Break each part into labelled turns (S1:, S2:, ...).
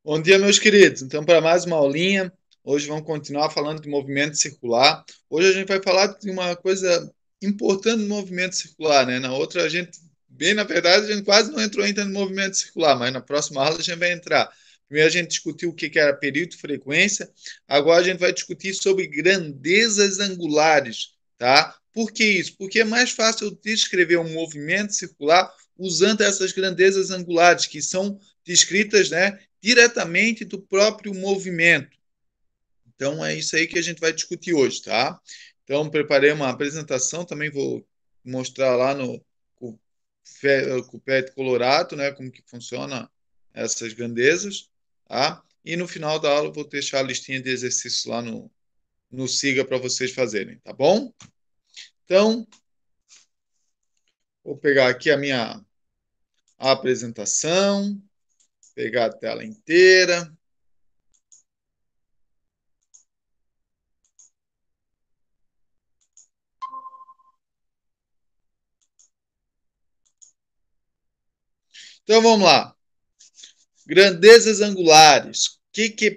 S1: Bom dia, meus queridos. Então, para mais uma aulinha, hoje vamos continuar falando de movimento circular. Hoje a gente vai falar de uma coisa importante no movimento circular, né? Na outra, bem na verdade, a gente quase não entrou ainda no movimento circular, mas na próxima aula a gente vai entrar. Primeiro a gente discutiu o que era período e frequência, agora a gente vai discutir sobre grandezas angulares, tá? Por que isso? Porque é mais fácil descrever um movimento circular usando essas grandezas angulares, que são descritas, né, diretamente do próprio movimento. Então, é isso aí que a gente vai discutir hoje, tá? Então, preparei uma apresentação, também vou mostrar lá no Cupete Colorado, né, como que funciona essas grandezas, tá? E no final da aula eu vou deixar a listinha de exercícios lá no Siga para vocês fazerem, tá bom? Então, vou pegar aqui a minha apresentação, pegar a tela inteira. Então, vamos lá. Grandezas angulares.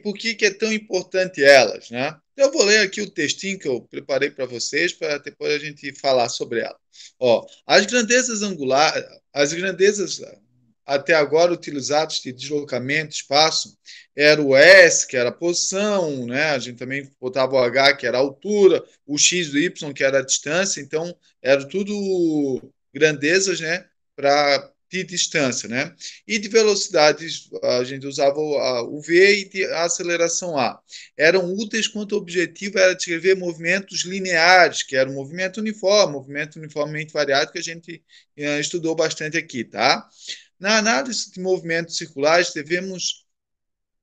S1: Por que é tão importante elas, né? Eu vou ler aqui o textinho que eu preparei para vocês para depois a gente falar sobre ela. Ó, as grandezas até agora utilizadas de deslocamento, espaço, era o S, que era a posição, né? A gente também botava o H, que era a altura, o X e o Y, que era a distância. Então, era tudo grandezas, né? Para de distância, né? E de velocidades, a gente usava o V e de aceleração A. Eram úteis quando o objetivo era descrever movimentos lineares, que era um movimento uniformemente variado, que a gente estudou bastante aqui, tá? Na análise de movimentos circulares, devemos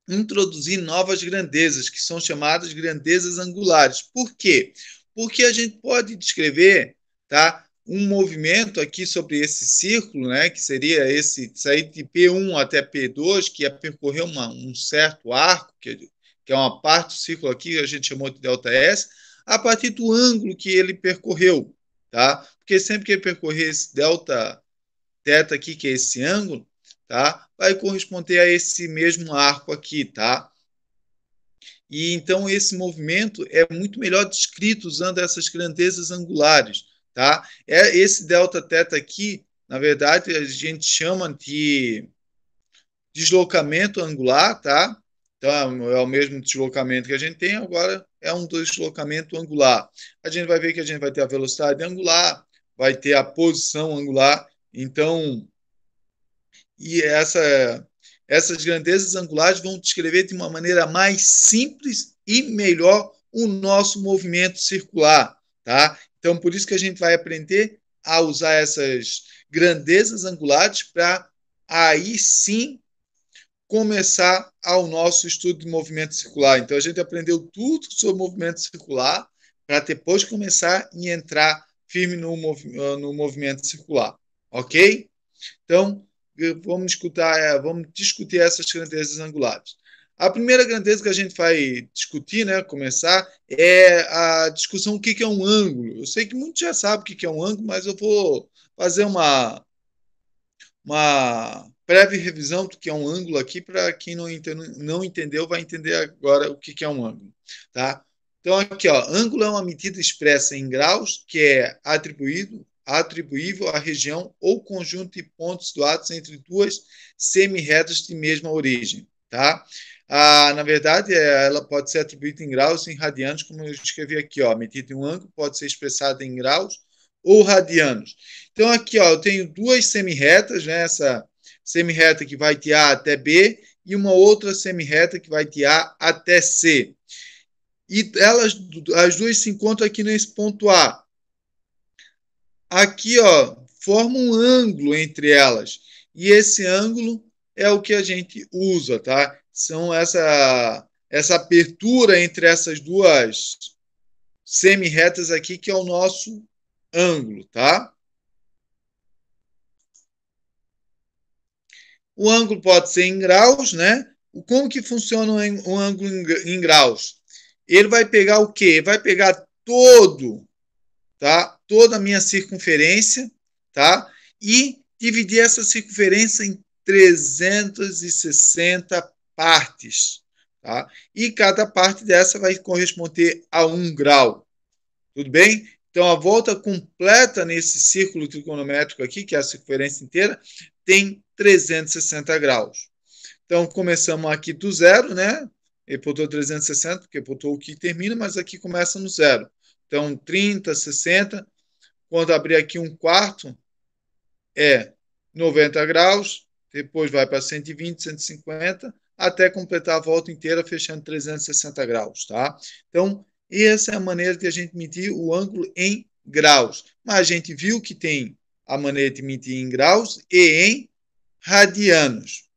S1: introduzir novas grandezas, que são chamadas grandezas angulares. Por quê? Porque a gente pode descrever, tá, um movimento aqui sobre esse círculo, né, que seria esse sair de P1 até P2, que ia percorrer um certo arco, que é uma parte do círculo aqui, que a gente chamou de ΔS, a partir do ângulo que ele percorreu, tá? Porque sempre que ele percorrer esse delta θ aqui, que é esse ângulo, tá? Vai corresponder a esse mesmo arco aqui, tá? E então esse movimento é muito melhor descrito usando essas grandezas angulares, tá? É esse Δθ aqui, na verdade, a gente chama de deslocamento angular, tá? Então é o mesmo deslocamento que a gente tem, agora é um deslocamento angular. A gente vai ver que a gente vai ter a velocidade angular, vai ter a posição angular, então e essas grandezas angulares vão descrever de uma maneira mais simples e melhor o nosso movimento circular, tá? Então, por isso que a gente vai aprender a usar essas grandezas angulares para aí sim começar ao nosso estudo de movimento circular. Então, a gente aprendeu tudo sobre movimento circular para depois começar e entrar firme no movimento circular, ok? Então, vamos discutir essas grandezas angulares. A primeira grandeza que a gente vai discutir, né, começar, é a discussão do que é um ângulo. Eu sei que muitos já sabem o que é um ângulo, mas eu vou fazer uma breve revisão do que é um ângulo aqui, para quem não entendeu, vai entender agora o que é um ângulo. Tá? Então, aqui, ó, ângulo é uma medida expressa em graus que é atribuível à região ou conjunto de pontos situados entre duas semi-retas de mesma origem. Tá? Na verdade, ela pode ser atribuída em graus e em radianos, como eu escrevi aqui. Ó, a medida de um ângulo pode ser expressada em graus ou radianos. Então, aqui, ó, eu tenho duas semi-retas, né? Essa semi-reta que vai de A até B e uma outra semi-reta que vai de A até C. E as duas se encontram aqui nesse ponto A. Aqui, ó, forma um ângulo entre elas. E esse ângulo é o que a gente usa, tá? São essa abertura entre essas duas semi-retas aqui, que é o nosso ângulo, tá? O ângulo pode ser em graus, né? Como que funciona um ângulo em graus? Ele vai pegar o quê? Vai pegar tá? Toda a minha circunferência, tá? E dividir essa circunferência em 360 partes, tá? E cada parte dessa vai corresponder a 1 grau. Tudo bem? Então, a volta completa nesse círculo trigonométrico aqui, que é a circunferência inteira, tem 360 graus. Então, começamos aqui do zero, né? Ele botou 360, porque botou o que termina, mas aqui começa no zero. Então, 30, 60. Quando abrir aqui um quarto, é 90 graus, depois vai para 120, 150, até completar a volta inteira, fechando 360 graus, tá? Então, essa é a maneira de a gente medir o ângulo em graus. Mas a gente viu que tem a maneira de medir em graus e em radianos,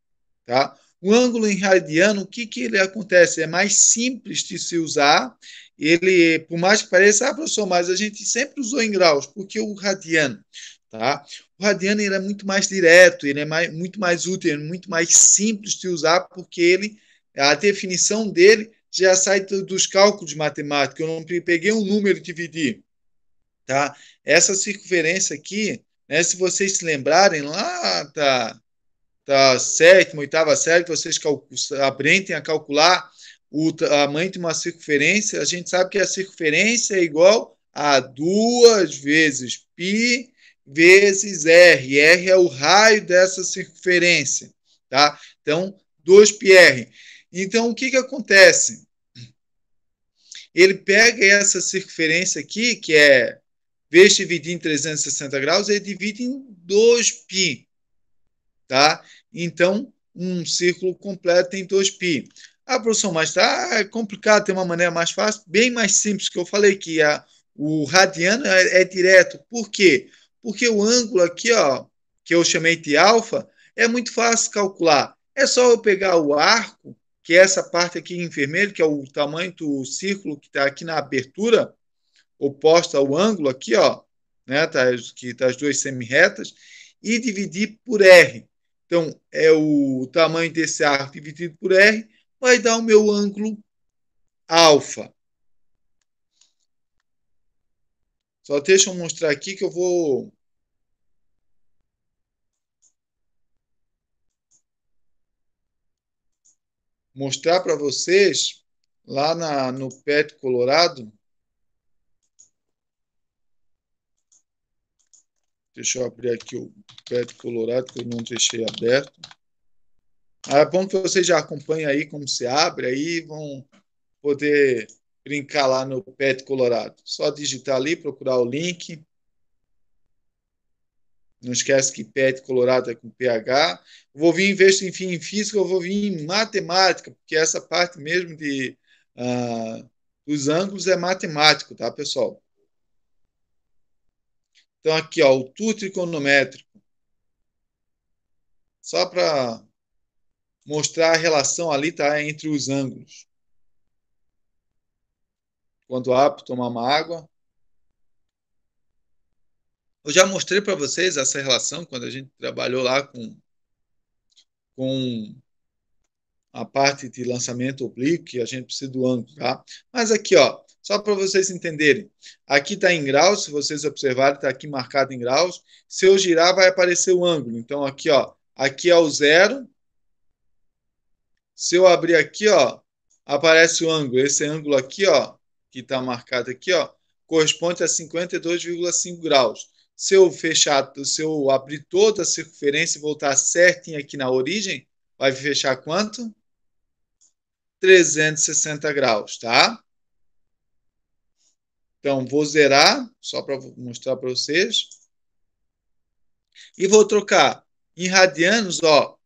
S1: tá? O ângulo em radiano, o que ele acontece? É mais simples de se usar. Ele, por mais que pareça, professor, mas a gente sempre usou em graus, porque o radiano, tá? O radiano ele é muito mais direto, ele é muito mais útil, muito mais simples de usar, porque a definição dele já sai dos cálculos matemáticos. Eu não peguei um número e dividi, tá? Essa circunferência aqui, né, se vocês se lembrarem, lá da sétima, oitava série, que vocês aprendem a calcular o tamanho de uma circunferência, a gente sabe que a circunferência é igual a 2 vezes π vezes r. R é o raio dessa circunferência, tá? Então, 2πr. Então, o que acontece? Ele pega essa circunferência aqui, que é, vez de dividir em 360 graus, ele divide em 2π, tá? Então, um círculo completo tem 2π. Ah, professor, mas tá complicado, tem uma maneira mais fácil, bem mais simples, que eu falei que o radiano é direto. Por quê? Porque o ângulo aqui, ó, que eu chamei de alfa, é muito fácil calcular. É só eu pegar o arco, que é essa parte aqui em vermelho, que é o tamanho do círculo que está aqui na abertura, oposta ao ângulo aqui, ó, né, que tá as duas semi-retas, e dividir por R. Então, é o tamanho desse arco dividido por R, vai dar o meu ângulo alfa. Só deixa eu mostrar aqui que eu vou mostrar para vocês lá no PET Colorado. Deixa eu abrir aqui o PET Colorado, que eu não deixei aberto. É bom que vocês já acompanhem aí como se abre, aí vão poder brincar lá no PET Colorado. Só digitar ali, procurar o link. Não esquece que PET Colorado é com PH. Eu vou vir, em vez de em física, eu vou vir em matemática, porque essa parte mesmo dos ângulos é matemático, tá, pessoal? Então, aqui, ó, o tour trigonométrico. Só para mostrar a relação ali, tá, entre os ângulos. Quando apto, tomar uma água. Eu já mostrei para vocês essa relação quando a gente trabalhou lá com a parte de lançamento oblíquo, que a gente precisa do ângulo, tá? Mas aqui, ó, só para vocês entenderem, aqui está em graus, se vocês observarem, está aqui marcado em graus. Se eu girar, vai aparecer o ângulo. Então, aqui, ó, aqui é o zero. Se eu abrir aqui, ó, aparece o ângulo. Esse ângulo aqui, ó, que está marcado aqui, ó, corresponde a 52,5 graus. Se eu fechar, se eu abrir toda a circunferência e voltar certinho aqui na origem, vai fechar quanto? 360 graus, tá? Então, vou zerar, só para mostrar para vocês. E vou trocar em radianos, ó,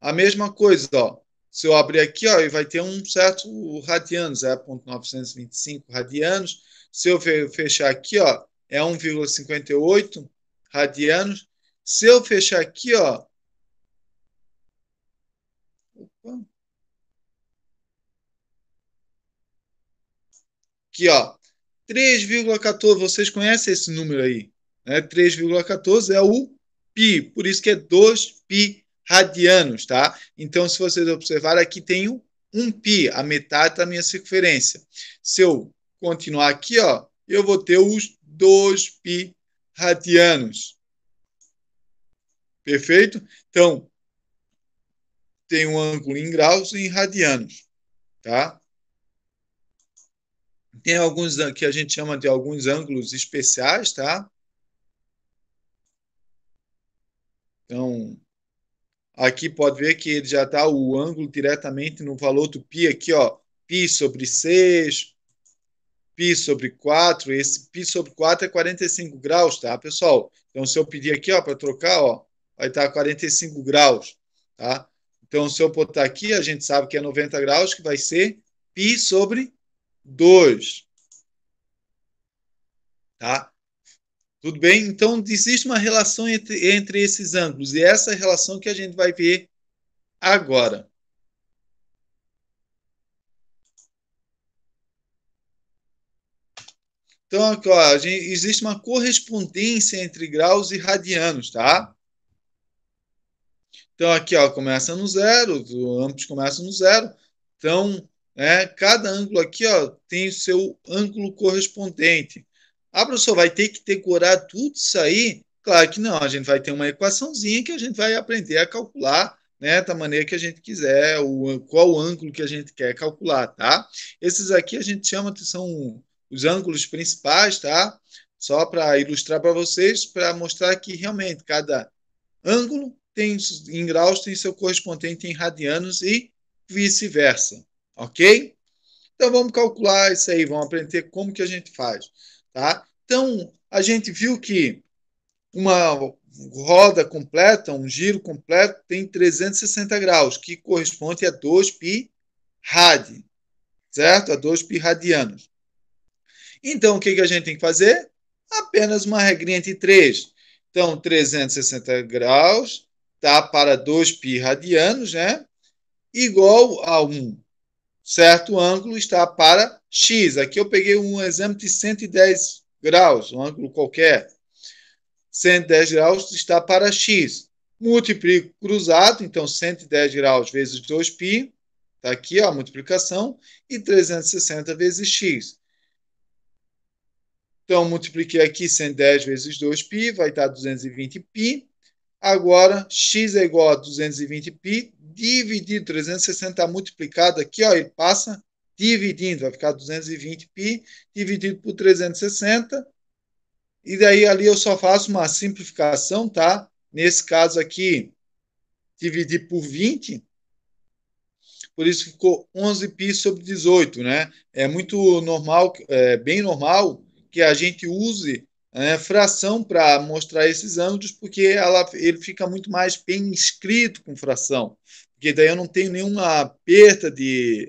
S1: a mesma coisa, ó. Se eu abrir aqui, ó, vai ter um certo radianos, é 0,925 radianos. Se eu fechar aqui, ó, é 1,58 radianos. Se eu fechar aqui, ó, opa, aqui, ó, 3,14. Vocês conhecem esse número aí? Né? 3,14 é o π, por isso que é 2π radianos, tá? Então, se vocês observarem, aqui tem um π, a metade da minha circunferência. Se eu continuar aqui, ó, eu vou ter os 2π radianos. Perfeito? Então, tem um ângulo em graus e em radianos, tá? Tem alguns que a gente chama de alguns ângulos especiais, tá? Então, aqui pode ver que ele já está o ângulo diretamente no valor do π aqui, ó, π sobre 6, π sobre 4, esse π sobre 4 é 45 graus, tá, pessoal? Então, se eu pedir aqui, ó, para trocar, ó, vai estar 45 graus, tá? Então, se eu botar aqui, a gente sabe que é 90 graus, que vai ser π sobre 2, tá? Tudo bem? Então, existe uma relação entre esses ângulos, e essa é a relação que a gente vai ver agora. Então, aqui, ó, existe uma correspondência entre graus e radianos, tá? Então, aqui, ó, começa no zero, ambos começam no zero. Então, cada ângulo aqui, ó, tem o seu ângulo correspondente. A professora vai ter que decorar tudo isso aí? Claro que não, a gente vai ter uma equaçãozinha que a gente vai aprender a calcular, né, da maneira que a gente quiser, qual o ângulo que a gente quer calcular, tá? Esses aqui a gente chama que são os ângulos principais, tá? Só para ilustrar para vocês, para mostrar que realmente cada ângulo tem, em graus tem seu correspondente em radianos e vice-versa, ok? Então vamos calcular isso aí, vamos aprender como que a gente faz, tá? Então a gente viu que uma roda completa, um giro completo tem 360 graus, que corresponde a 2π rad, certo? A 2π radianos. Então o que a gente tem que fazer? Apenas uma regrinha de 3. Então 360 graus tá para 2π radianos, né? Igual a um certo ângulo está para x. Aqui eu peguei um exemplo de 110 graus, um ângulo qualquer. 110 graus está para x. Multiplico cruzado, então 110 graus vezes 2π, está aqui ó, a multiplicação, e 360 vezes x. Então, multipliquei aqui 110 vezes 2π, vai dar 220π. Agora, x é igual a 220π, dividido 360 multiplicado aqui, ó, ele passa dividindo, vai ficar 220π dividido por 360. E daí ali eu só faço uma simplificação, tá? Nesse caso aqui, dividir por 20, por isso ficou 11π sobre 18, né? É muito normal, é bem normal que a gente use fração para mostrar esses ângulos, porque ele fica muito mais bem escrito com fração. Porque daí eu não tenho nenhuma perda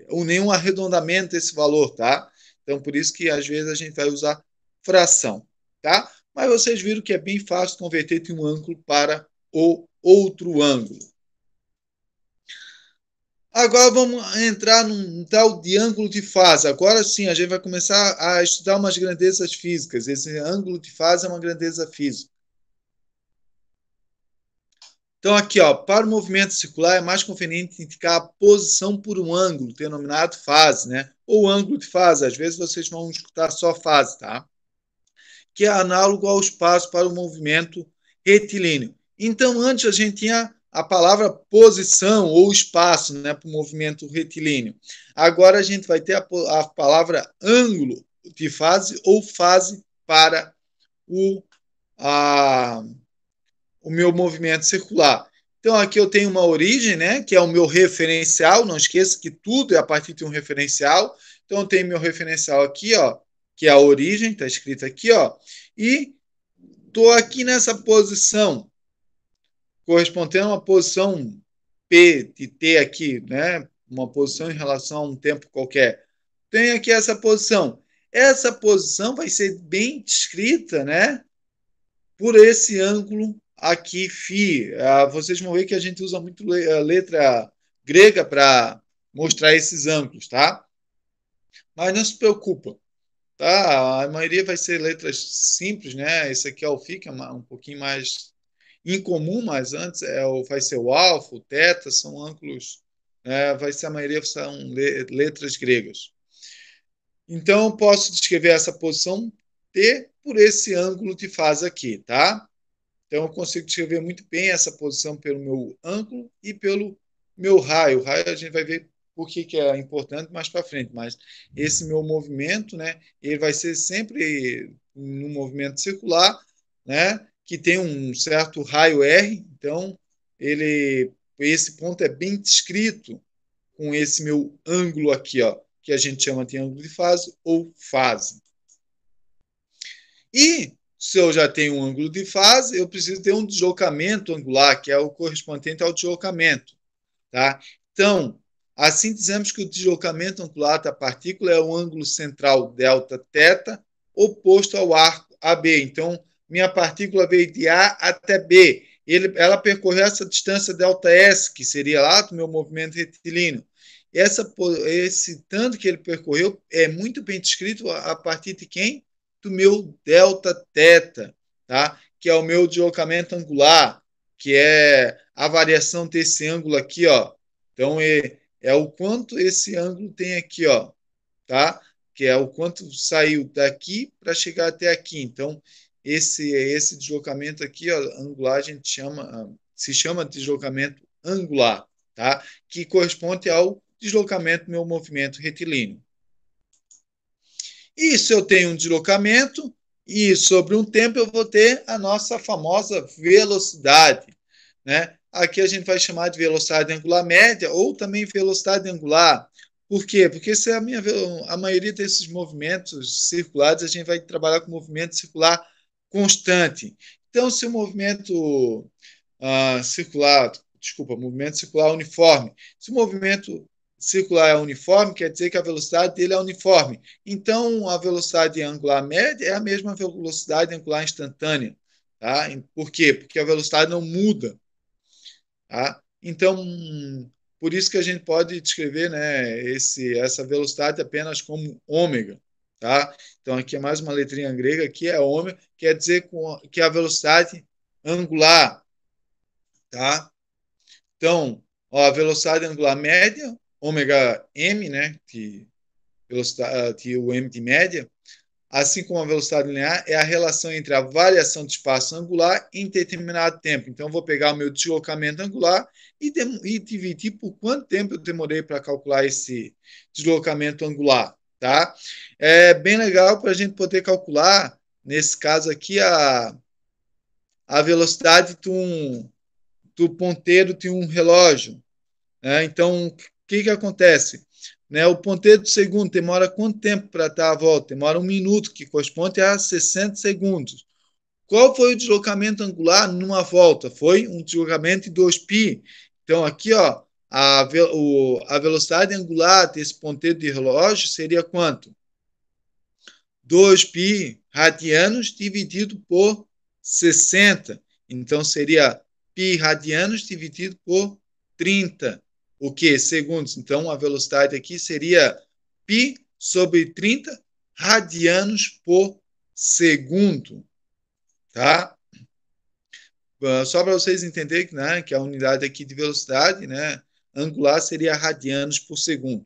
S1: ou nenhum arredondamento desse valor, tá? Então, por isso que às vezes a gente vai usar fração, tá? Mas vocês viram que é bem fácil converter de um ângulo para o outro ângulo. Agora vamos entrar num tal de ângulo de fase. Agora sim, a gente vai começar a estudar umas grandezas físicas. Esse ângulo de fase é uma grandeza física. Então, aqui, ó, para o movimento circular é mais conveniente indicar a posição por um ângulo, denominado fase, né? Ou ângulo de fase. Às vezes vocês vão escutar só fase, tá? Que é análogo ao espaço para o movimento retilíneo. Então, antes a gente tinha a palavra posição ou espaço, né, para o movimento retilíneo. Agora a gente vai ter a palavra ângulo de fase ou fase para a, o meu movimento circular. Então, aqui eu tenho uma origem, né, que é o meu referencial. Não esqueça que tudo é a partir de um referencial. Então, eu tenho meu referencial aqui, ó, que é a origem, está escrito aqui, ó, e estou aqui nessa posição, correspondendo a uma posição P de T aqui, né, uma posição em relação a um tempo qualquer. Tenho aqui essa posição. Essa posição vai ser bem descrita, né, por esse ângulo aqui, φ. Vocês vão ver que a gente usa muito a letra grega para mostrar esses ângulos, tá? Mas não se preocupa, tá? A maioria vai ser letras simples, né? Esse aqui é o φ, que é um pouquinho mais incomum, mas antes vai ser o alfa, o teta, são ângulos, vai ser a maioria são letras gregas. Então, eu posso descrever essa posição T por esse ângulo de fase aqui, tá? Então, eu consigo descrever muito bem essa posição pelo meu ângulo e pelo meu raio. O raio a gente vai ver por que é importante mais para frente, mas esse meu movimento, né, ele vai ser sempre no movimento circular, né, que tem um certo raio R, então esse ponto é bem descrito com esse meu ângulo aqui, ó, que a gente chama de ângulo de fase ou fase. E se eu já tenho um ângulo de fase, eu preciso ter um deslocamento angular, que é o correspondente ao deslocamento. Tá? Então, assim dizemos que o deslocamento angular da partícula é o ângulo central delta θ oposto ao arco AB. Então, minha partícula veio de A até B. Ela percorreu essa distância delta S, que seria lá do meu movimento retilíneo. Esse tanto que ele percorreu é muito bem descrito a partir de quem? Do meu delta θ, tá? Que é o meu deslocamento angular, que é a variação desse ângulo aqui, ó. Então, é o quanto esse ângulo tem aqui, ó, tá? Que é o quanto saiu daqui para chegar até aqui. Então, esse deslocamento aqui, ó, angular, a gente se chama de deslocamento angular, tá? Que corresponde ao deslocamento do meu movimento retilíneo. E se eu tenho um deslocamento, e sobre um tempo eu vou ter a nossa famosa velocidade, né? Aqui a gente vai chamar de velocidade angular média ou também velocidade angular. Por quê? Porque se a maioria desses movimentos circulares, a gente vai trabalhar com movimento circular constante. Então, se o movimento movimento circular uniforme. Se o movimento circular é uniforme, quer dizer que a velocidade dele é uniforme. Então, a velocidade angular média é a mesma velocidade angular instantânea. Tá? Por quê? Porque a velocidade não muda. Tá? Então, por isso que a gente pode descrever, né, essa velocidade apenas como ômega. Tá? Então, aqui é mais uma letrinha grega, aqui é ômega, quer dizer que é a velocidade angular. Tá? Então, ó, a velocidade angular média, ômega m, né, que o m de média, assim como a velocidade linear, é a relação entre a variação de espaço angular em determinado tempo. Então, eu vou pegar o meu deslocamento angular e dividir por quanto tempo eu demorei para calcular esse deslocamento angular. Tá? É bem legal para a gente poder calcular, nesse caso aqui, a velocidade do ponteiro de um relógio. Né? Então, o que acontece? Né? O ponteiro do segundo demora quanto tempo para dar a volta? Demora 1 minuto, que corresponde a 60 segundos. Qual foi o deslocamento angular numa volta? Foi um deslocamento de 2π. Então, aqui, ó, a velocidade angular desse ponteiro de relógio seria quanto? 2π radianos dividido por 60. Então, seria π radianos dividido por 30. O que? Segundos. Então, a velocidade aqui seria π sobre 30 radianos por segundo. Tá? Só para vocês entenderem, né, que a unidade aqui de velocidade, né, angular seria radianos por segundo.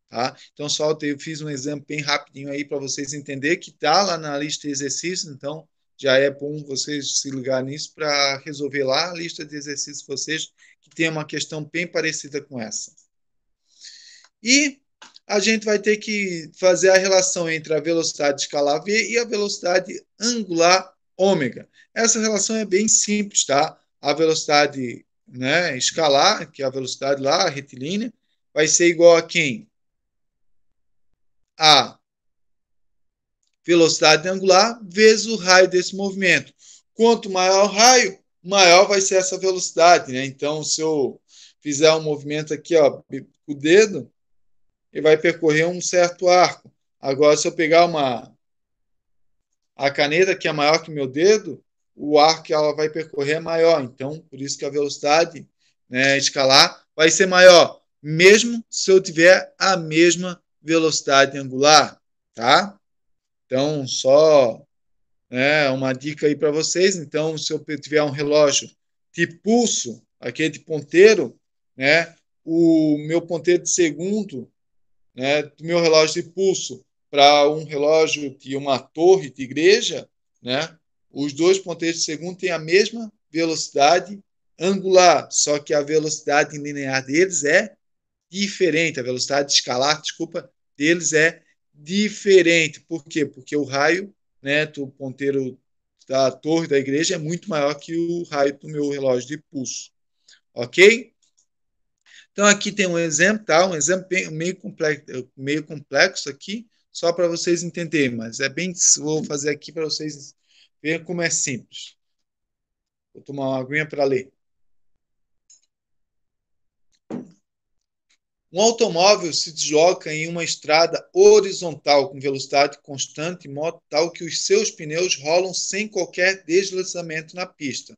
S1: Tá? Então, só eu fiz um exemplo bem rapidinho aí para vocês entenderem que está lá na lista de exercícios, então já é bom vocês se ligar nisso para resolver lá a lista de exercícios de vocês, que tem uma questão bem parecida com essa. E a gente vai ter que fazer a relação entre a velocidade escalar V e a velocidade angular ômega. Essa relação é bem simples, tá? A velocidade, né, escalar, que é a velocidade lá, retilínea, vai ser igual a quem? A velocidade angular vezes o raio desse movimento. Quanto maior o raio, maior vai ser essa velocidade, né? Então, se eu fizer um movimento aqui, ó, com o dedo, ele vai percorrer um certo arco. Agora, se eu pegar a caneta, que é maior que o meu dedo, o arco que ela vai percorrer é maior. Então, por isso que a velocidade, né, escalar vai ser maior, mesmo se eu tiver a mesma velocidade angular, tá? Então, só, né, uma dica aí para vocês. Então, se eu tiver um relógio de pulso, aquele de ponteiro, né, o meu ponteiro de segundo, né, do meu relógio de pulso para um relógio de uma torre de igreja, né, os dois ponteiros de segundo têm a mesma velocidade angular, só que a velocidade linear deles é diferente, a velocidade escalar, desculpa, deles é diferente. Por quê? Porque o raio, né, do ponteiro da torre da igreja é muito maior que o raio do meu relógio de pulso. Ok? Então, aqui tem um exemplo, tá? Um exemplo meio complexo aqui, só para vocês entenderem, mas é bem. Vou fazer aqui para vocês verem como é simples. Vou tomar uma aguinha para ler. Um automóvel se desloca em uma estrada horizontal com velocidade constante, de modo tal que os seus pneus rolam sem qualquer deslizamento na pista.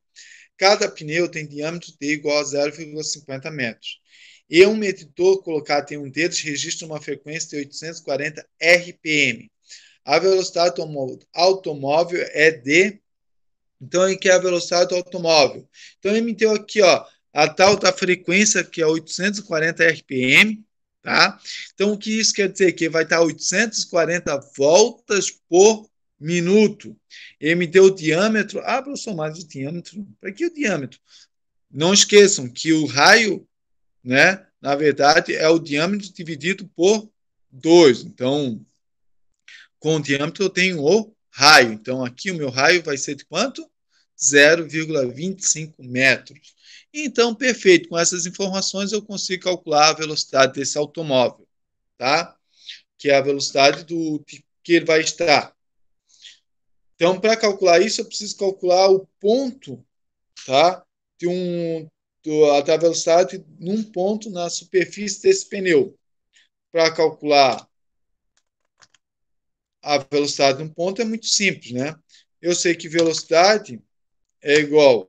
S1: Cada pneu tem diâmetro D igual a 0,50 metros. E um medidor colocado em um deles registra uma frequência de 840 RPM. A velocidade do automóvel é de. Então, ele quer a velocidade do automóvel. Então, ele me deu aqui, ó, a tal da frequência, que é 840 RPM, tá? Então, o que isso quer dizer? Que vai estar 840 voltas por minuto. Ele me deu o diâmetro. Ah, professor, mas o diâmetro. Para que o diâmetro? Não esqueçam que o raio, né, na verdade, é o diâmetro dividido por 2. Então, com o diâmetro eu tenho o raio. Então, aqui o meu raio vai ser de quanto? 0,25 metros. Então, perfeito. Com essas informações eu consigo calcular a velocidade desse automóvel, tá? Que é a velocidade que ele vai estar. Então, para calcular isso, eu preciso calcular o ponto, tá? Da velocidade num ponto na superfície desse pneu. Para calcular a velocidade num ponto é muito simples, né? Eu sei que velocidade é igual.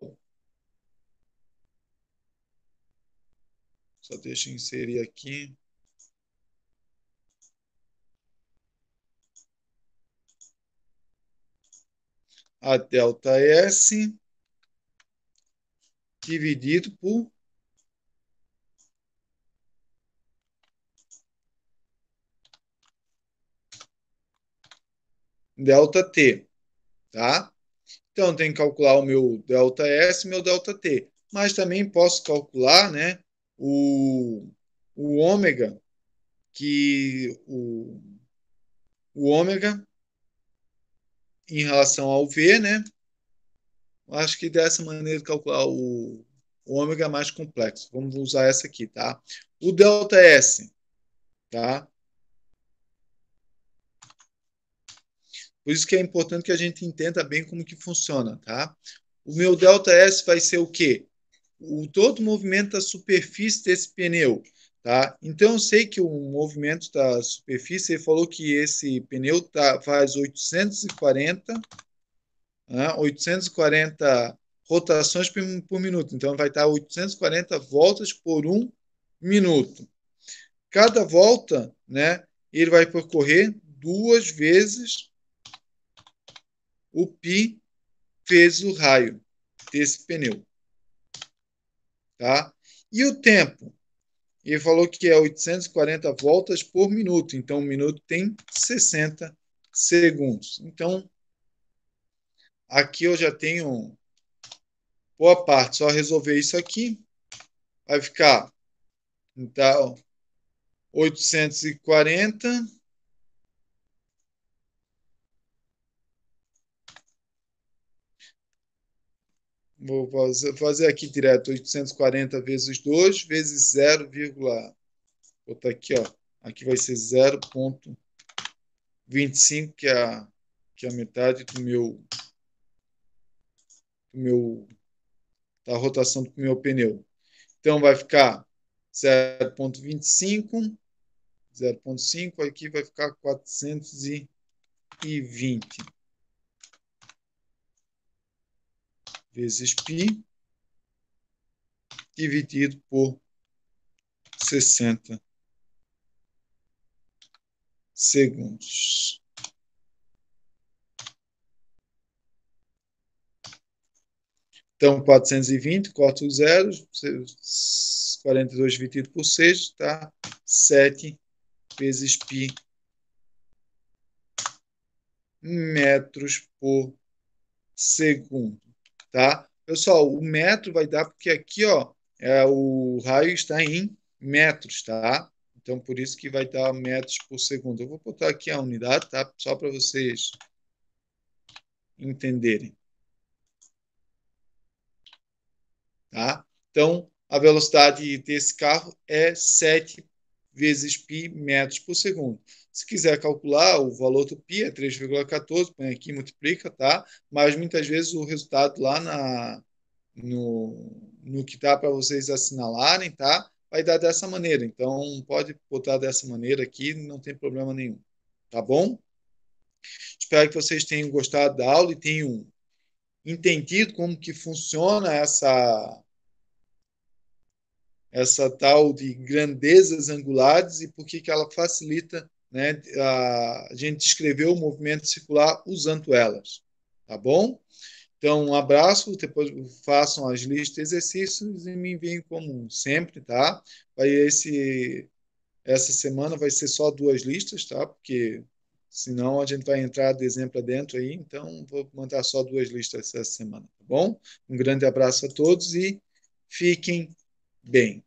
S1: Só deixa eu inserir aqui. A delta S dividido por delta T, tá? Então, tem que calcular o meu delta S e meu delta T. Mas também posso calcular, né, o ômega, que o ômega em relação ao V, né? Acho que dessa maneira de calcular o ômega é mais complexo. Vamos usar essa aqui, tá? O delta S, tá? Por isso que é importante que a gente entenda bem como que funciona, tá? O meu delta S vai ser o quê? Todo o movimento da superfície desse pneu, tá? Então eu sei que o movimento da superfície, ele falou que esse pneu faz 840 rotações por minuto. Então vai estar 840 voltas por um minuto. Cada volta, né, ele vai percorrer duas vezes o π vezes o raio desse pneu, tá? E o tempo? Ele falou que é 840 voltas por minuto, então um minuto tem 60 segundos. Então, aqui eu já tenho boa parte, só resolver isso aqui, vai ficar, então, 840, vou fazer aqui direto, 840 vezes 2, vezes 0, vou botar aqui, ó, aqui vai ser 0,25, que é a metade do meu da rotação do meu pneu. Então vai ficar 0,25, 0,5, aqui vai ficar 420 vezes π dividido por 60 segundos. Então, 420, corta os zeros, 42 dividido por 6, tá? 7 vezes π metros por segundo, tá? Pessoal, o metro vai dar porque aqui, ó, o raio está em metros, tá? Então, por isso que vai dar metros por segundo. Eu vou botar aqui a unidade, tá? Só para vocês entenderem, tá? Então, a velocidade desse carro é 7 vezes π metros por segundo. Se quiser calcular, o valor do π é 3,14, põe aqui, multiplica, tá? Mas muitas vezes o resultado lá no que dá para vocês assinalarem, tá? Vai dar dessa maneira. Então, pode botar dessa maneira aqui, não tem problema nenhum. Tá bom? Espero que vocês tenham gostado da aula e tenham entendido como que funciona essa tal de grandezas angulares e por que que ela facilita, né, a gente descrever o movimento circular usando elas. Tá bom? Então, um abraço, depois façam as listas de exercícios e me enviem como sempre, tá? Essa semana vai ser só 2 listas, tá? Porque senão a gente vai entrar de exemplo dentro aí, então vou mandar só 2 listas essa semana, tá bom? Um grande abraço a todos e fiquem bem.